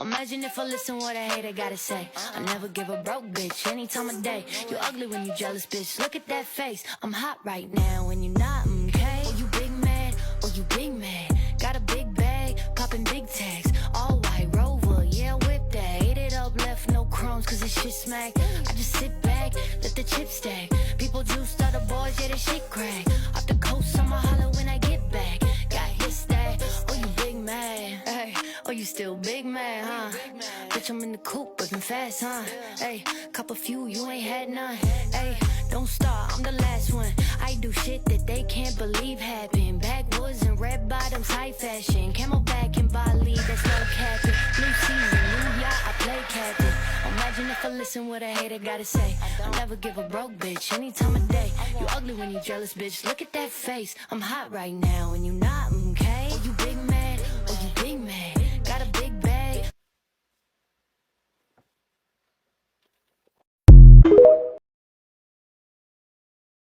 Imagine if I listen what a hater gotta say. I never give a broke bitch any time of day. You ugly when you jealous, bitch. Look at that face. I'm hot right now when you not, okay? Oh, you big mad, oh, you big mad. Got a big bag, popping big tags. All white Rover, yeah, whip that. Ate it up, left no crumbs, cause this shit smack. I just sit back, let the chips stack. People juiced, other boys, yeah, that shit crack. Off the coast, I'ma holler when I get back. Got his that, oh, you big mad. Hey, oh, you still big mad, huh? Bitch, I'm in the coupe, whipping fast, huh? Hey, cup a few, you ain't had none. Hey, don't start, I'm the last one. I do shit that they can't believe happened. Backwoods and red bottoms, high fashion. Camelback and Bali, that's no capping. New season, new yacht, I play captain. Imagine if I listen what a hater gotta say. I'll never give a broke bitch any time of day. You ugly when you jealous, bitch. Look at that face. I'm hot right now and you not.